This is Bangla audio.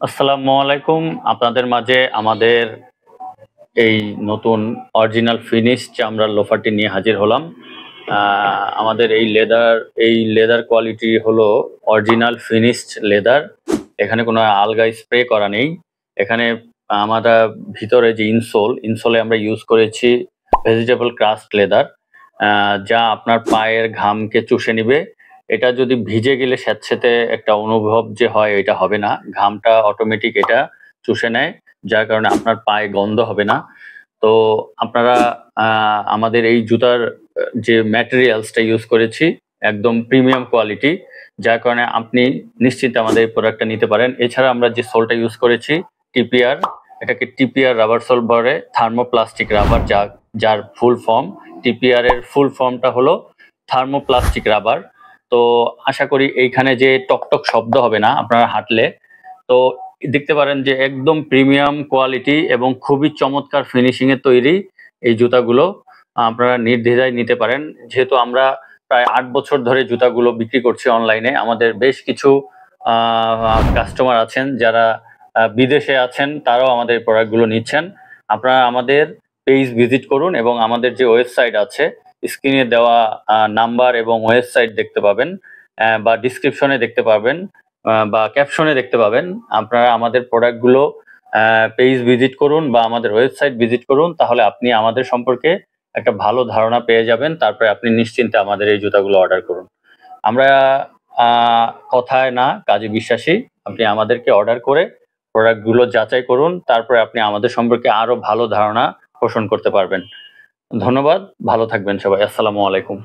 আসসালামু আলাইকুম। আপনাদের মাঝে আমাদের এই নতুন অরিজিনাল ফিনিশ চামড়ার লোফারটি নিয়ে হাজির হলাম। আমাদের এই লেদার কোয়ালিটি হলো অরিজিনাল ফিনিশড লেদার। এখানে কোনো আলগা স্প্রে করা নেই। এখানে আমরা ভিতরে যে ইনসোলে আমরা ইউজ করেছি ভেজিটেবল ক্রাস্ট লেদার, যা আপনার পায়ের ঘামকে চুষে নিবে। এটা যদি ভিজে গেলে স্যাঁতসেঁতে একটা অনুভব যে হয়, এটা হবে না। ঘামটা অটোমেটিক এটা চুষে নেয়, যার কারণে আপনার পায়ে গন্ধ হবে না। তো আপনারা আমাদের এই জুতার যে ম্যাটেরিয়ালসটা ইউজ করেছি একদম প্রিমিয়াম কোয়ালিটি, যার কারণে আপনি নিশ্চিন্তে আমাদের এই প্রোডাক্টটা নিতে পারেন। এছাড়া আমরা যে সোলটা ইউজ করেছি টিপিআর, এটাকে টিপিআর রাবার সোল বলে, থার্মোপ্লাস্টিক রাবার, যার ফুল ফর্ম। টিপিআর এর ফুল ফর্মটা হলো থার্মোপ্লাস্টিক রাবার। তো আশা করি এইখানে যে টকটক শব্দ হবে না আপনারা হাঁটলে। তো দেখতে পারেন যে একদম প্রিমিয়াম কোয়ালিটি এবং খুবই চমৎকার ফিনিশিং এর তৈরি এই জুতাগুলো। আপনারা নির্দ্বিধায় নিতে পারেন। যেহেতু আমরা প্রায় 8 বছর ধরে জুতাগুলো বিক্রি করছি অনলাইনে, আমাদের বেশ কিছু কাস্টমার আছেন যারা বিদেশে আছেন, তারাও আমাদের প্রোডাক্টগুলো নিচ্ছেন। আপনারা আমাদের পেজ ভিজিট করুন এবং আমাদের যে ওয়েবসাইট আছে, স্ক্রিনে দেওয়া নাম্বার এবং ওয়েবসাইট দেখতে পাবেন, বা ডিসক্রিপশনে দেখতে পাবেন, বা ক্যাপশনে দেখতে পাবেন। আপনারা আমাদের প্রোডাক্টগুলো পেজ ভিজিট করুন বা আমাদের ওয়েবসাইট ভিজিট করুন, তাহলে আপনি আমাদের সম্পর্কে একটা ভালো ধারণা পেয়ে যাবেন। তারপরে আপনি নিশ্চিন্তে আমাদের এই জুতাগুলো অর্ডার করুন। আমরা কথায় না, কাজে বিশ্বাসী। আপনি আমাদেরকে অর্ডার করে প্রোডাক্টগুলো যাচাই করুন, তারপরে আপনি আমাদের সম্পর্কে আরো ভালো ধারণা পোষণ করতে পারবেন। ধন্যবাদ, ভালো থাকবেন সবাই। আসসালামু আলাইকুম।